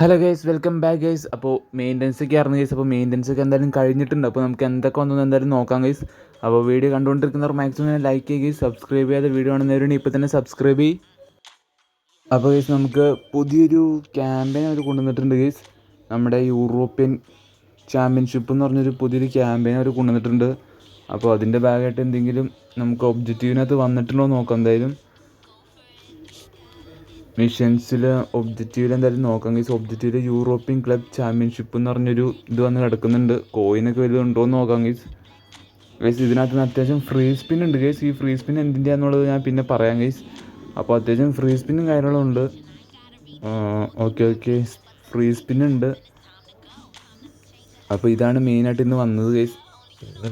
Hello guys, welcome back guys. അപ്പോൾ മെയിൻ്റനൻസൊക്കെ ആയിരുന്നു guys. അപ്പോൾ മെയിൻ്റനൻസൊക്കെ എന്തായാലും കഴിഞ്ഞിട്ടുണ്ട്. അപ്പോൾ നമുക്ക് എന്തൊക്കെ വന്നു എന്തായാലും നോക്കാം ഗൈസ്. അപ്പോൾ വീഡിയോ കണ്ടുകൊണ്ടിരിക്കുന്നവർ മാക്സിമം ലൈക്ക് ചെയ്യുക, സബ്സ്ക്രൈബ് ചെയ്യാതെ വീഡിയോ ആണെന്നവരും ഇപ്പോൾ തന്നെ സബ്സ്ക്രൈബ് ചെയ്യും. അപ്പോൾ ഗൈസ്, നമുക്ക് പുതിയൊരു ക്യാമ്പയിൻ അവർ കൊണ്ടുവന്നിട്ടുണ്ട് ഗൈസ്. നമ്മുടെ യൂറോപ്യൻ ചാമ്പ്യൻഷിപ്പ് എന്ന് പറഞ്ഞൊരു പുതിയൊരു ക്യാമ്പയിൻ അവർ കൊണ്ടുവന്നിട്ടുണ്ട്. അപ്പോൾ അതിൻ്റെ ഭാഗമായിട്ട് എന്തെങ്കിലും നമുക്ക് ഒബ്ജക്റ്റീവിനകത്ത് വന്നിട്ടുണ്ടോ നോക്കാം. എന്തായാലും മിഷൻസിൽ ഒബ്ജക്റ്റീവിൽ എന്തായാലും നോക്കാം ഗൈസ്. ഒബ്ജക്റ്റീവിൽ യൂറോപ്യൻ ക്ലബ് ചാമ്പ്യൻഷിപ്പ് എന്ന് പറഞ്ഞൊരു ഇത് വന്ന് കിടക്കുന്നുണ്ട്. കോയിനൊക്കെ വലുത് ഉണ്ടോ എന്ന് നോക്കാം ഗൈസ്. ഗൈസ്, ഇതിനകത്ത് അത്യാവശ്യം ഫ്രീ സ്പിൻ ഉണ്ട് ഗൈസ്. ഈ ഫ്രീ സ്പിൻ എന്തിൻ്റെയാണെന്നുള്ളത് ഞാൻ പിന്നെ പറയാം ഗൈസ്. അപ്പോൾ അത്യാവശ്യം ഫ്രീ സ്പിന്നും കാര്യങ്ങളും ഉണ്ട്. ഓക്കെ ഫ്രീ സ്പിന്നുണ്ട്. അപ്പോൾ ഇതാണ് മെയിനായിട്ട് ഇന്ന് വന്നത് ഗൈസ്.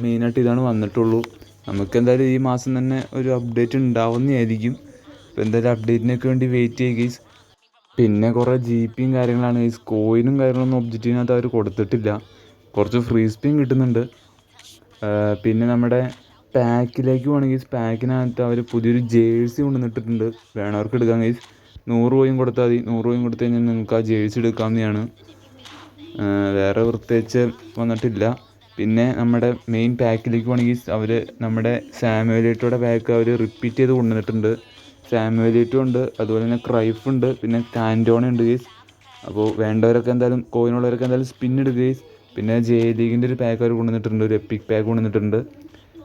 മെയിനായിട്ട് ഇതാണ് വന്നിട്ടുള്ളൂ. നമുക്ക് എന്തായാലും ഈ മാസം തന്നെ ഒരു അപ്ഡേറ്റ് ഉണ്ടാവുന്നതായിരിക്കും. അപ്പോൾ എന്തായാലും അപ്ഡേറ്റിനൊക്കെ വേണ്ടി വെയിറ്റ് ചെയ്യുക ഗൈസ്. പിന്നെ കുറേ GPയും കാര്യങ്ങളാണ് ഗൈസ്. കോയിനും കാര്യങ്ങളൊന്നും ഒബ്ജക്റ്റീവിനകത്ത് അവർ കൊടുത്തിട്ടില്ല. കുറച്ച് ഫ്രീ സ്പിൻ കിട്ടുന്നുണ്ട്. പിന്നെ നമ്മുടെ പാക്കിലേക്ക് പോകണമെങ്കിൽ ഗൈസ്, പാക്കിനകത്ത് അവർ പുതിയൊരു ജേഴ്സി കൊണ്ടുവന്നിട്ടുണ്ട്. വേണവർക്ക് എടുക്കാം ഗൈസ്. 100 കോയിൻ കൊടുത്താൽ മതി. 100 കോയിൻ കൊടുത്തു കഴിഞ്ഞാൽ നിങ്ങൾക്ക് ആ ജേഴ്സി എടുക്കാവുന്നതാണ്. വേറെ പ്രത്യേകിച്ച് വന്നിട്ടില്ല. പിന്നെ നമ്മുടെ മെയിൻ പാക്കിലേക്ക് പോകണമെങ്കിൽ അവർ നമ്മുടെ സാമുവലേറ്റോടെ പാക്ക് അവർ റിപ്പീറ്റ് ചെയ്ത് കൊണ്ടുവന്നിട്ടുണ്ട്. സാമുവലേറ്റും ഉണ്ട്, അതുപോലെ തന്നെ ക്രൈഫ് ഉണ്ട്, പിന്നെ കാൻറ്റോണ ഉണ്ട് ഗൈസ്. അപ്പോൾ വേണ്ടവരൊക്കെ എന്തായാലും കോയിനുള്ളവരൊക്കെ എന്തായാലും സ്പിൻ എടുക്കുക ഗൈസ്. പിന്നെ ലീഗിൻ്റെ ഒരു പാക്ക് അവർ കൊണ്ടുവന്നിട്ടുണ്ട്, ഒരു എപ്പിക് പാക്ക് കൊണ്ടുവന്നിട്ടുണ്ട്.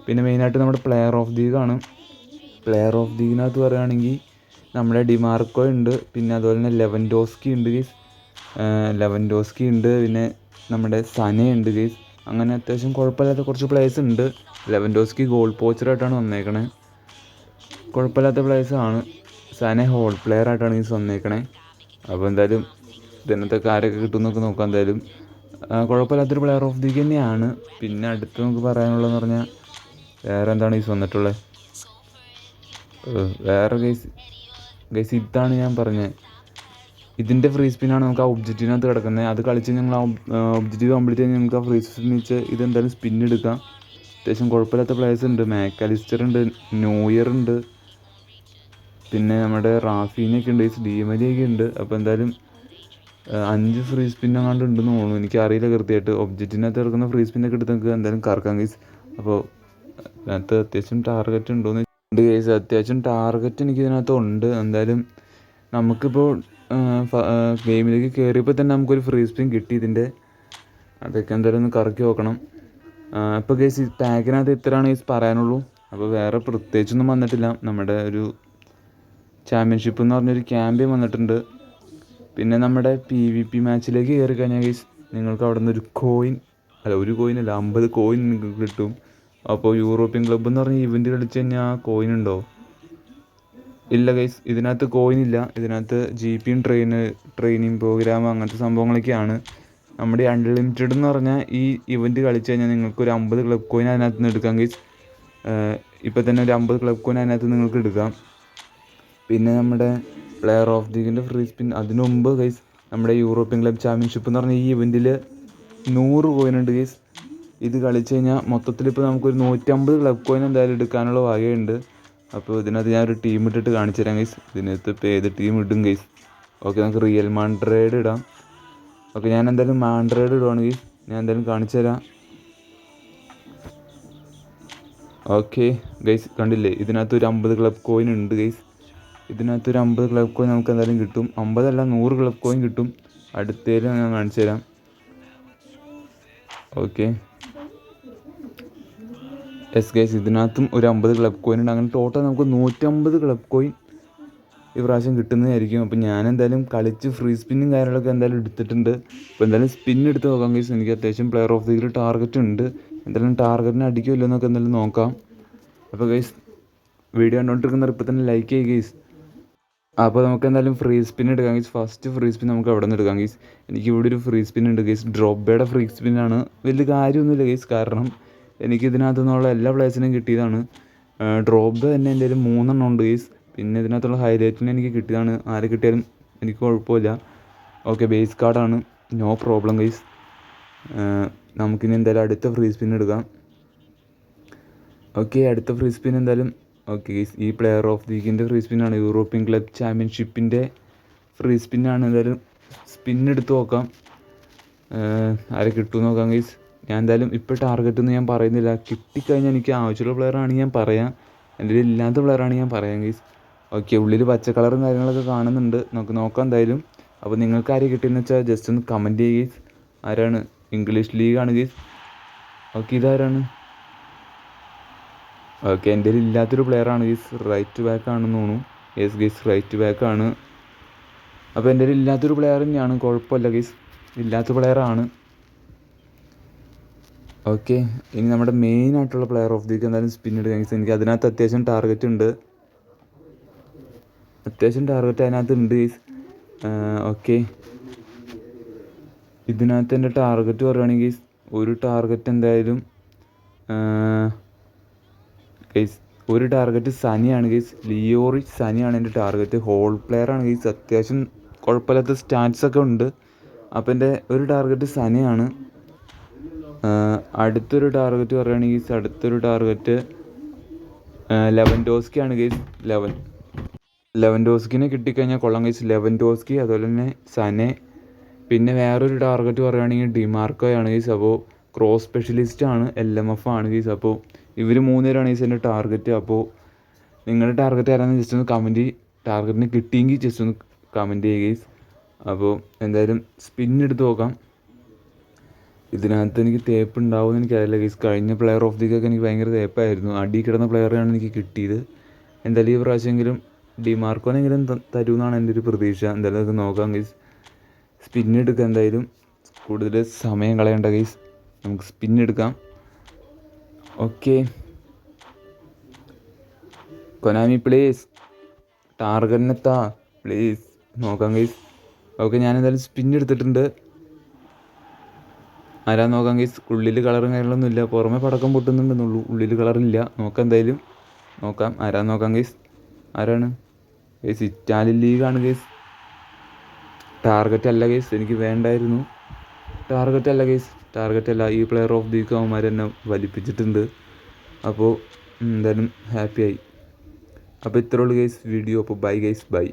പിന്നെ മെയിനായിട്ട് നമ്മുടെ പ്ലെയർ ഓഫ് ദി ലീഗാണ്. പ്ലെയർ ഓഫ് ദി ലീഗിനകത്ത് പറയുകയാണെങ്കിൽ നമ്മുടെ ഡിമാർക്കോ ഉണ്ട്, പിന്നെ അതുപോലെ തന്നെ ലെവൻഡോസ്കി ഉണ്ട് ഗൈസ്. ലെവൻഡോസ്കി ഉണ്ട്, പിന്നെ നമ്മുടെ സനയുണ്ട് ഗൈസ്. അങ്ങനെ അത്യാവശ്യം കുഴപ്പമില്ലാത്ത കുറച്ച് പ്ലേയേഴ്സ് ഉണ്ട്. ലെവൻഡോസ്കി ഗോൾ പോച്ചറായിട്ടാണ് വന്നേക്കണേ. കുഴപ്പമില്ലാത്ത പ്ലേയേഴ്സാണ്. സന ഹോൾ പ്ലെയർ ആയിട്ടാണ് ഈ വന്നേക്കണേ. അപ്പോൾ എന്തായാലും ഇതിനകത്തെ ആരൊക്കെ കിട്ടുമെന്നൊക്കെ നോക്കാം. എന്തായാലും കുഴപ്പമില്ലാത്തൊരു പ്ലെയർ ഓഫ് ദി ലീഗ് തന്നെയാണ്. പിന്നെ അടുത്ത് നമുക്ക് പറയാനുള്ളതെന്ന് പറഞ്ഞാൽ വേറെ എന്താണ് ഈ വന്നിട്ടുള്ളത്. വേറെ ഗൈസ് ഇതാണ് ഞാൻ പറഞ്ഞത്. ഇതിൻ്റെ ഫ്രീ സ്പിന്നാണ് നമുക്ക് ആ ഒബ്ജക്റ്റീവിനകത്ത് കിടക്കുന്നത്. അത് കളിച്ച് ഞങ്ങൾ ആ ഒബ്ജക്റ്റീവ് കംപ്ലീറ്റ് ചെയ്ത് നമുക്ക് ആ ഫ്രീ സ്പിൻ വെച്ച് ഇതെന്തായാലും സ്പിന്നെടുക്കാം. അത്യാവശ്യം കുഴപ്പമില്ലാത്ത പ്ലേയേഴ്സ് ഉണ്ട്. മാക്കലിസ്റ്റർ ഉണ്ട്, നോയർ ഉണ്ട്, പിന്നെ നമ്മുടെ റാഫീനൊക്കെ ഉണ്ട്, ഡീമലിയൊക്കെ ഉണ്ട്. അപ്പോൾ എന്തായാലും 5 ഫ്രീ സ്പിന്നെങ്ങാണ്ട് ഉണ്ടെന്ന് തോന്നുന്നു. എനിക്കറിയില്ല കൃത്യമായിട്ട്. ഒബ്ജക്റ്റിനകത്ത് കിടക്കുന്ന ഫ്രീ സ്പിന്നൊക്കെ എടുത്ത് നമുക്ക് എന്തായാലും കറക്കാം ഗൈസ്. അപ്പോൾ അതിനകത്ത് അത്യാവശ്യം ടാർഗറ്റ് ഉണ്ടോയെന്ന് ഉണ്ട് ഗൈസ്. അത്യാവശ്യം ടാർഗറ്റ് എനിക്ക് ഇതിനകത്ത് ഉണ്ട്. എന്തായാലും നമുക്കിപ്പോൾ ഗെയിമിലേക്ക് കയറിയപ്പോൾ തന്നെ നമുക്കൊരു ഫ്രീ സ്പിൻ കിട്ടി ഇതിൻ്റെ. അതൊക്കെ എന്തായാലും ഒന്ന് കറക്കി നോക്കണം. ഇപ്പോൾ ഗൈസ് ഈ പാക്കിനകത്ത് ഇത്രയാണ് ഗൈസ് പറയാനുള്ളൂ. അപ്പോൾ വേറെ പ്രത്യേകിച്ചൊന്നും വന്നിട്ടില്ല. നമ്മുടെ ഒരു ചാമ്പ്യൻഷിപ്പ് എന്ന് പറഞ്ഞൊരു ക്യാമ്പയിൻ വന്നിട്ടുണ്ട്. പിന്നെ നമ്മുടെ PvP മാച്ചിലേക്ക് കയറി കഴിഞ്ഞാൽ ഗൈസ് നിങ്ങൾക്ക് അവിടെ നിന്ന് ഒരു കോയിൻ അല്ല 50 കോയിൻ നിങ്ങൾക്ക് കിട്ടും. അപ്പോൾ യൂറോപ്യൻ ക്ലബ്ബ് എന്ന് പറഞ്ഞ ഇവൻറ്റ് കളിച്ച് കഴിഞ്ഞാൽ കോയിൻ ഉണ്ടോ? ഇല്ല ഗൈസ്, ഇതിനകത്ത് കോയിൻ ഇല്ല. ഇതിനകത്ത് GPയും ട്രെയിനിങ് പ്രോഗ്രാം അങ്ങനത്തെ സംഭവങ്ങളൊക്കെയാണ്. നമ്മുടെ അൺലിമിറ്റഡ് എന്ന് പറഞ്ഞാൽ ഈ ഇവൻറ്റ് കളിച്ച് കഴിഞ്ഞാൽ നിങ്ങൾക്കൊരു 50 ക്ലബ് കോയിൻ അതിനകത്ത് നിന്ന് എടുക്കാം ഗൈസ്. ഇപ്പോൾ തന്നെ ഒരു 50 ക്ലബ് കോയിൻ അതിനകത്ത് നിങ്ങൾക്ക് എടുക്കാം. പിന്നെ നമ്മുടെ പ്ലെയർ ഓഫ് ദി ലീഗിൻ്റെ ഫ്രീ സ്പിൻ. അതിനു മുമ്പ് ഗൈസ് നമ്മുടെ യൂറോപ്യൻ ക്ലബ് ചാമ്പ്യൻഷിപ്പ് എന്ന് പറഞ്ഞ ഈ ഇവൻറ്റിൽ 100 കോയിൻ ഉണ്ട് ഗൈസ്. ഇത് കളിച്ച് കഴിഞ്ഞാൽ മൊത്തത്തിൽ ഇപ്പോൾ നമുക്കൊരു 150 ക്ലബ് കോയിൻ എന്തായാലും എടുക്കാനുള്ള വകയുണ്ട്. അപ്പോൾ ഇതിനകത്ത് ഞാനൊരു ടീം ഇട്ടിട്ട് കാണിച്ചു തരാം ഗൈസ്. ഇതിനകത്ത് ഇപ്പോൾ ഏത് ടീം ഇടും ഗൈസ്? ഓക്കെ, നമുക്ക് റിയൽ മാഡ്രിഡ് ഇടാം. ഓക്കെ, ഞാൻ എന്തായാലും മാഡ്രിഡ് ഇടുവാണ് ഗൈസ്. ഞാൻ എന്തായാലും കാണിച്ചു തരാം. ഓക്കെ ഗൈസ്, കണ്ടില്ലേ? ഇതിനകത്ത് ഒരു 50 ക്ലബ് കോയിൻ ഉണ്ട് ഗൈസ്. ഇതിനകത്തൊരു 50 ക്ലബ് കോയിൻ നമുക്ക് എന്തായാലും കിട്ടും. 50 അല്ല 100 ക്ലബ് കോയിൻ കിട്ടും. അടുത്തേൽ ഞാൻ കാണിച്ചു തരാം. ഓക്കെ യെസ് ഗൈസ്, ഇതിനകത്തും ഒരു 50 ക്ലബ് കോയിൻ ഉണ്ട്. അങ്ങനെ ടോട്ടൽ നമുക്ക് 150 ക്ലബ് കോയിൻ ഈ പ്രാവശ്യം കിട്ടുന്നതായിരിക്കും. അപ്പോൾ ഞാൻ എന്തായാലും കളിച്ച് ഫ്രീ സ്പിന്നും കാര്യങ്ങളൊക്കെ എന്തായാലും എടുത്തിട്ടുണ്ട്. അപ്പോൾ എന്തായാലും സ്പിൻ എടുത്ത് നോക്കാം ഗൈസ്. എനിക്ക് അത്യാവശ്യം പ്ലെയർ ഓഫ് ദി ലീഗിൽ ടാർഗറ്റ് ഉണ്ട്. എന്തായാലും ടാർഗറ്റിനെ അടിക്കുമല്ലോ എന്നൊക്കെ എന്തായാലും നോക്കാം. അപ്പോൾ ഗൈസ് വീഡിയോ കണ്ടുകൊണ്ടിരിക്കുന്നവർ ഇപ്പോൾ തന്നെ ലൈക്ക് ചെയ്യുക ഗൈസ്. അപ്പോൾ നമുക്ക് എന്തായാലും ഫ്രീ സ്പിൻ എടുക്കാം ഗൈസ്. ഫസ്റ്റ് ഫ്രീ സ്പിൻ നമുക്ക് അവിടെ നിന്ന് എടുക്കാം ഗൈസ്. എനിക്ക് ഇവിടെ ഒരു ഫ്രീ സ്പിൻ ഉണ്ട് ഗൈസ്. ഡ്രോബയുടെ ഫ്രീ സ്പിന്നാണ്. വലിയ കാര്യമൊന്നുമില്ല ഗൈസ്, കാരണം എനിക്ക് ഇതിനകത്തു നിന്നുള്ള എല്ലാ പ്ലേയേഴ്സിനും കിട്ടിയതാണ്. ഡ്രോബ തന്നെ എൻ്റെ കയ്യിൽ 3 എണ്ണം ഉണ്ട് ഗൈസ്. പിന്നെ ഇതിനകത്തുള്ള ഹൈലൈറ്റിന് എനിക്ക് കിട്ടിയതാണ്. ആരെ കിട്ടിയാലും എനിക്ക് കുഴപ്പമില്ല. ഓക്കെ, ബേസ് കാർഡാണ്, നോ പ്രോബ്ലം ഗൈസ്. നമുക്കിനി എന്തായാലും അടുത്ത ഫ്രീ സ്പിൻ എടുക്കാം. ഓക്കെ, അടുത്ത ഫ്രീ സ്പിൻ എന്തായാലും ഓക്കെ ഗൈസ്, ഈ പ്ലെയർ ഓഫ് ദി ലീഗിൻ്റെ ഫ്രീ സ്പിന്നാണ്. യൂറോപ്യൻ ക്ലബ് ചാമ്പ്യൻഷിപ്പിൻ്റെ ഫ്രീ സ്പിന്നാണ്. എന്തായാലും സ്പിന്നെടുത്ത് നോക്കാം, ആരെ കിട്ടുമെന്ന് നോക്കാം ഗൈസ്. ഞാൻ എന്തായാലും ഇപ്പോൾ ടാർഗറ്റ് ഒന്നും ഞാൻ പറയുന്നില്ല. കിട്ടിക്കഴിഞ്ഞാൽ എനിക്ക് ആവശ്യമുള്ള പ്ലെയർ ആണെങ്കിൽ ഞാൻ പറയാം, എൻ്റെ ഇല്ലാത്ത പ്ലെയർ ആണെങ്കിൽ ഞാൻ പറയാം ഗൈസ്. ഓക്കെ, ഉള്ളിൽ പച്ച കളറും കാര്യങ്ങളൊക്കെ കാണുന്നുണ്ട്, നമുക്ക് നോക്കാം എന്തായാലും. അപ്പോൾ നിങ്ങൾക്ക് ആരെ കിട്ടിയെന്ന് വെച്ചാൽ ജസ്റ്റ് ഒന്ന് കമൻറ്റ് ചെയ്യുക ഗൈസ്. ആരാണ്? ഇംഗ്ലീഷ് ലീഗാണ് ഗൈസ്. ഓക്കെ, ഇതാരാണ്? ഓക്കെ, എൻ്റെ ഇല്ലാത്തൊരു പ്ലെയറാണ് ഗൈസ്, റൈറ്റ് ബാക്ക് ആണെന്ന് തോന്നുന്നു. യെസ് ഗൈസ്, റൈറ്റ് ബാക്ക് ആണ്. അപ്പോൾ എൻ്റെ ഇല്ലാത്തൊരു പ്ലെയർ തന്നെയാണ്, കുഴപ്പമില്ല ഗൈസ്, ഇല്ലാത്ത പ്ലെയറാണ്. ഓക്കെ, ഇനി നമ്മുടെ മെയിൻ ആയിട്ടുള്ള പ്ലെയർ ഓഫ് ദി വീക്ക് എന്തായാലും സ്പിൻ എടുക്കാം ഗൈസ്. എനിക്ക് അതിനകത്ത് അത്യാവശ്യം ടാർഗറ്റ് ഉണ്ട്, അതിനകത്ത് ഉണ്ട് ഗൈസ്. ഓക്കെ, ഇതിനകത്ത് എൻ്റെ ടാർഗറ്റ് പറയുകയാണെങ്കിൽ ഗൈസ്, ഒരു ടാർഗറ്റ് എന്തായാലും ഗൈസ്, ഒരു ടാർഗറ്റ് സനിയാണ് ഗൈസ്, ലിയോറിച്ച് സനിയാണ് എൻ്റെ ടാർഗറ്റ്. ഹോൾ പ്ലെയറാണ് ഗൈസ്, അത്യാവശ്യം കുഴപ്പമില്ലാത്ത സ്റ്റാറ്റ്സ് ഒക്കെ ഉണ്ട്. അപ്പോൾ എൻ്റെ ഒരു ടാർഗറ്റ് സനിയാണ്. അടുത്തൊരു ടാർഗറ്റ് പറയുകയാണെങ്കിൽ അടുത്തൊരു ടാർഗറ്റ് ലെവൻഡോസ്കിയാണ് ഗൈസ്. ലെവൻഡോസ്കിനെ കിട്ടിക്കഴിഞ്ഞാൽ കൊള്ളാം ഗൈസ്. ലെവൻഡോസ്കി, അതുപോലെ തന്നെ സനെ. പിന്നെ വേറൊരു ടാർഗറ്റ് പറയുകയാണെങ്കിൽ ഡിമാർക്കോയാണ് ഗൈസ്. അപ്പോൾ ക്രോസ് സ്പെഷ്യലിസ്റ്റ് ആണ്, LMF ആണ് ഗൈസ്. അപ്പോൾ ഇവർ 3 പേരാണ് ഗൈസ് എൻ്റെ ടാർഗറ്റ്. അപ്പോൾ നിങ്ങളുടെ ടാർഗറ്റ് ആരാണെന്ന് ജസ്റ്റ് ഒന്ന് കമൻറ്റ്, ടാർഗറ്റിന് കിട്ടിയെങ്കിൽ ജസ്റ്റ് ഒന്ന് കമൻറ്റ് ചെയ്യുക ഗൈസ്. അപ്പോൾ എന്തായാലും സ്പിന്നെടുത്ത് നോക്കാം. ഇതിനകത്ത് എനിക്ക് തേപ്പ് ഉണ്ടാവുമെന്ന് എനിക്കറിയില്ല ഗൈസ്. കഴിഞ്ഞ പ്ലെയർ ഓഫ് ദി വീക്കൊക്കെ എനിക്ക് ഭയങ്കര തേപ്പായിരുന്നു, അടി കിടന്ന പ്ലെയറാണ് എനിക്ക് കിട്ടിയത്. എന്തായാലും ഈ പ്രാവശ്യമെങ്കിലും ഡിമാർക്കോനെങ്കിലും തരുമെന്നാണ് എൻ്റെ ഒരു പ്രതീക്ഷ. എന്തായാലും അത് നോക്കാം ഗൈസ്. സ്പിന്നെടുക്കാം, എന്തായാലും കൂടുതൽ സമയം കളയണ്ട ഗൈസ്, നമുക്ക് സ്പിന്നെടുക്കാം. ഓക്കെ, കൊനാമി പ്ലീസ് ടാർഗറ്റിനെത്താ പ്ലീസ്, നോക്കാം ഗൈസ്. ഓക്കെ, ഞാനെന്തായാലും സ്പിന്നെടുത്തിട്ടുണ്ട്. ആരാന്ന് നോക്കാം ഗൈസ്. ഉള്ളിൽ കളറും കാര്യങ്ങളൊന്നും ഇല്ല, പുറമെ പടക്കം പൊട്ടുന്നുണ്ടെന്നുള്ളൂ, ഉള്ളിൽ കളറില്ല. നോക്കാം എന്തായാലും, നോക്കാം ആരാന്ന് നോക്കാം ഗൈസ്. ആരാണ് ഗൈസ്? ഇറ്റാലിയൻ ലീഗാണ് ഗൈസ്. ടാർഗറ്റ് അല്ല ഗൈസ്, എനിക്ക് വേണ്ടായിരുന്നു. ടാർഗറ്റ് അല്ല. ഈ പ്ലെയർ ഓഫ് ദി വീക്ക് അവന്മാർ എന്നെ വലിപ്പിച്ചിട്ടുണ്ട്. അപ്പോൾ എന്തായാലും ഹാപ്പിയായി. അപ്പോൾ ഇത്രേ ഉള്ളൂ ഗൈസ് വീഡിയോ. അപ്പോൾ ബൈ ഗൈസ്, ബൈ.